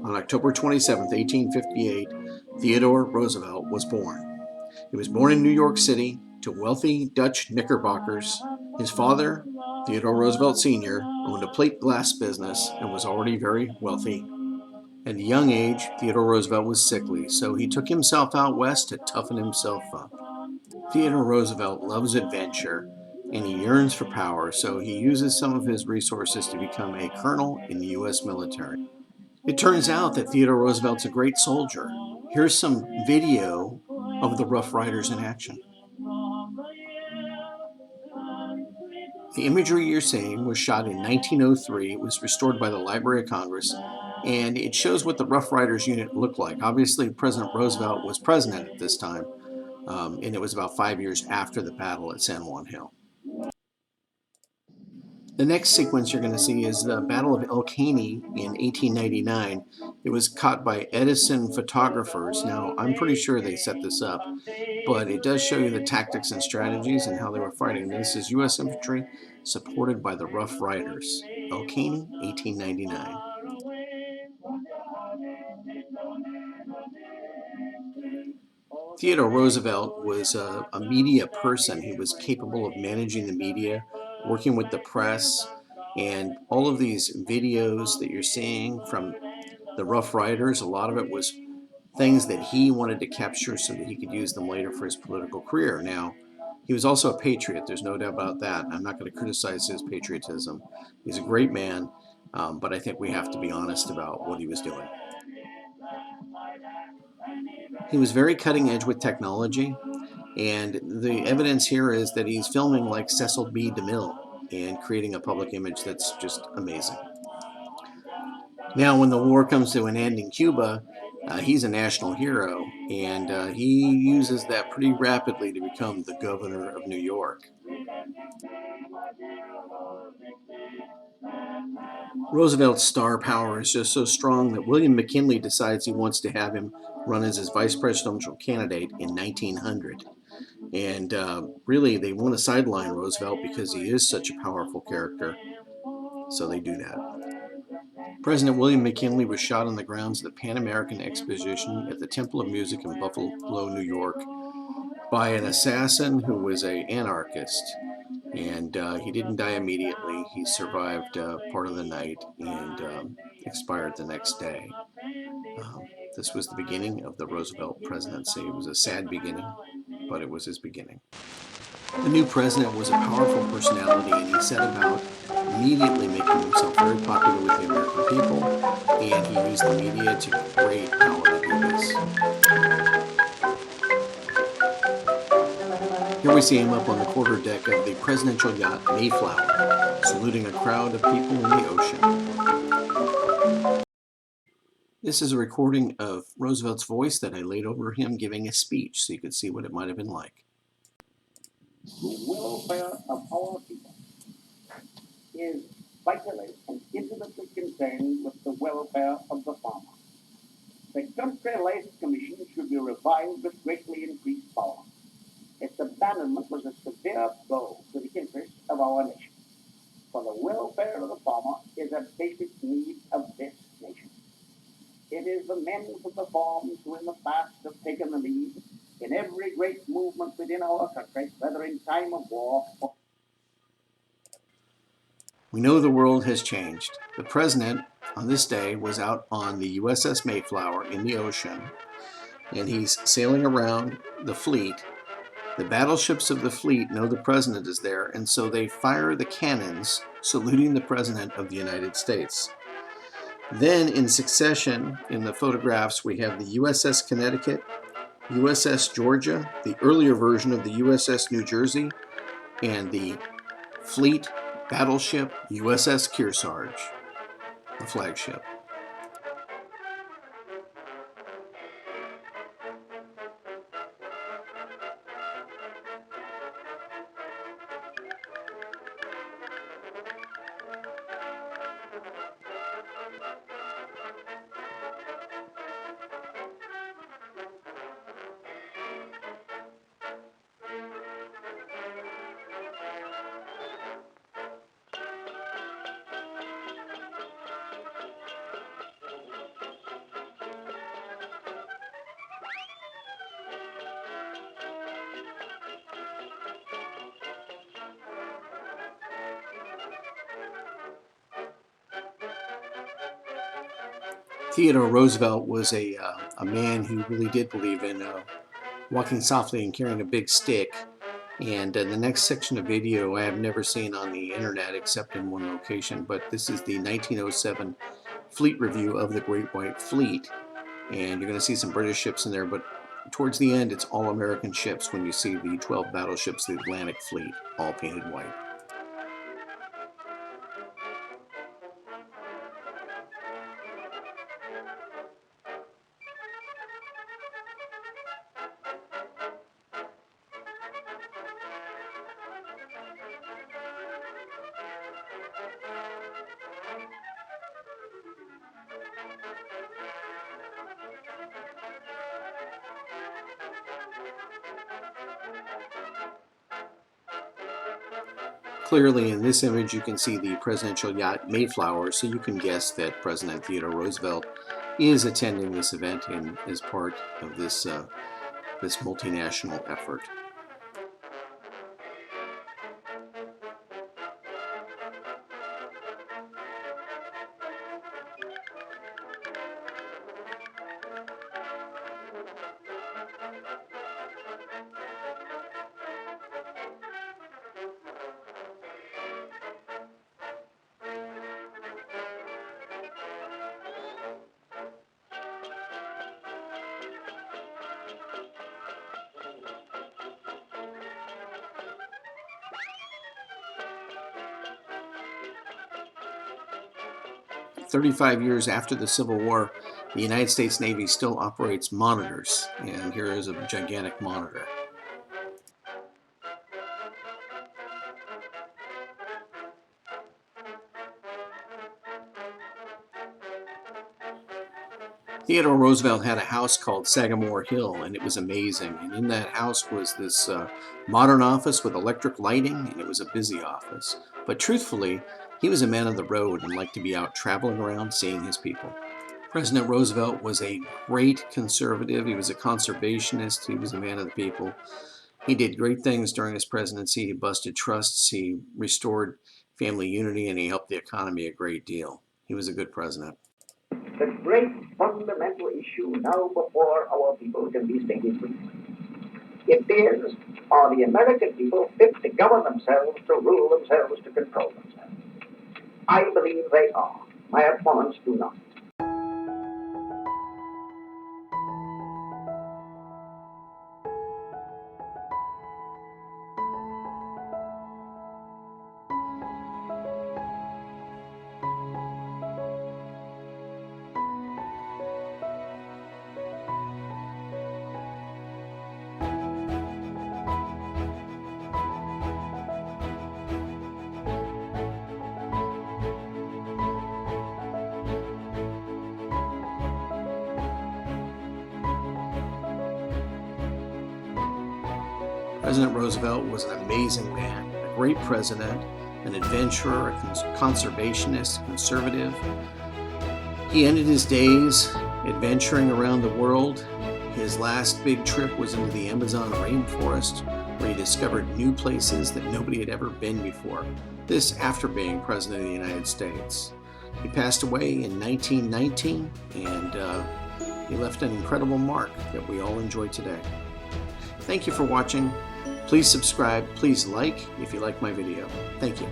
On October 27, 1858, Theodore Roosevelt was born. He was born in New York City to wealthy Dutch Knickerbockers. His father, Theodore Roosevelt Sr., owned a plate glass business and was already very wealthy. At a young age, Theodore Roosevelt was sickly, so he took himself out west to toughen himself up. Theodore Roosevelt loves adventure and he yearns for power, so he uses some of his resources to become a colonel in the U.S. military. It turns out that Theodore Roosevelt's a great soldier. Here's some video of the Rough Riders in action. The imagery you're seeing was shot in 1903. It was restored by the Library of Congress, and it shows what the Rough Riders unit looked like. Obviously, President Roosevelt was president at this time, and it was about 5 years after the battle at San Juan Hill. The next sequence you're going to see is the Battle of El Caney in 1899. It was caught by Edison photographers. Now, I'm pretty sure they set this up, but it does show you the tactics and strategies and how they were fighting. This is U.S. infantry supported by the Rough Riders. El Caney, 1899. Theodore Roosevelt was a media person. He was capable of managing the media, working with the press, and all of these videos that you're seeing from the Rough Riders, a lot of it was things that he wanted to capture so that he could use them later for his political career. Now, he was also a patriot. There's no doubt about that. I'm not going to criticize his patriotism. He's a great man, but I think we have to be honest about what he was doing. He was very cutting edge with technology, and the evidence here is that he's filming like Cecil B. DeMille and creating a public image that's just amazing. Now, when the war comes to an end in Cuba, he's a national hero, and he uses that pretty rapidly to become the governor of New York. Roosevelt's star power is just so strong that William McKinley decides he wants to have him run as his vice presidential candidate in 1900. And really, they want to sideline Roosevelt because he is such a powerful character. So they do that. President William McKinley was shot on the grounds of the Pan American Exposition at the Temple of Music in Buffalo, New York, by an assassin who was an anarchist. And he didn't die immediately. He survived part of the night and expired the next day. This was the beginning of the Roosevelt presidency. It was a sad beginning, but it was his beginning. The new president was a powerful personality, and he set about immediately making himself very popular with the American people, and he used the media to great power to do this. Here we see him up on the quarterdeck of the presidential yacht Mayflower, saluting a crowd of people in the ocean. This is a recording of Roosevelt's voice that I laid over him giving a speech, so you could see what it might have been like. The welfare of our people is vitally and intimately concerned with the welfare of the farmer. The Country Life Commission should be revived with greatly increased power. Its abandonment was a severe blow to the interests of our nation. For the welfare of the farmer is a basic need of this nation. It is the men from the farms who in the past have taken the lead in every great movement within our country, whether in time of war or... We know the world has changed. The president on this day was out on the USS Mayflower in the ocean, and he's sailing around the fleet. The battleships of the fleet know the president is there, and so they fire the cannons, saluting the president of the United States. Then in succession, in the photographs, we have the USS Connecticut, USS Georgia, the earlier version of the USS New Jersey, and the fleet battleship USS Kearsarge, the flagship. Theodore Roosevelt was a man who really did believe in walking softly and carrying a big stick. And the next section of video I have never seen on the internet except in one location, but this is the 1907 fleet review of the Great White Fleet. And you're going to see some British ships in there, but towards the end it's all American ships when you see the 12 battleships of the Atlantic Fleet, all painted white. Clearly in this image you can see the presidential yacht Mayflower, so you can guess that President Theodore Roosevelt is attending this event and is part of this multinational effort. "35 years after the Civil War, the United States Navy still operates monitors, and here is a gigantic monitor. Theodore Roosevelt had a house called Sagamore Hill, and it was amazing. And in that house was this modern office with electric lighting, and it was a busy office. But truthfully, he was a man of the road and liked to be out traveling around seeing his people. President Roosevelt was a great conservative. He was a conservationist. He was a man of the people. He did great things during his presidency. He busted trusts. He restored family unity, and he helped the economy a great deal. He was a good president. The great fundamental issue now before our people can be stated briefly. It is, are the American people fit to govern themselves, to rule themselves, to control themselves? I believe they are. My opponents do not. President Roosevelt was an amazing man, a great president, an adventurer, a conservationist, conservative. He ended his days adventuring around the world. His last big trip was into the Amazon rainforest, where he discovered new places that nobody had ever been before. This after being President of the United States. He passed away in 1919, and he left an incredible mark that we all enjoy today. Thank you for watching. Please subscribe, please like if you like my video. Thank you.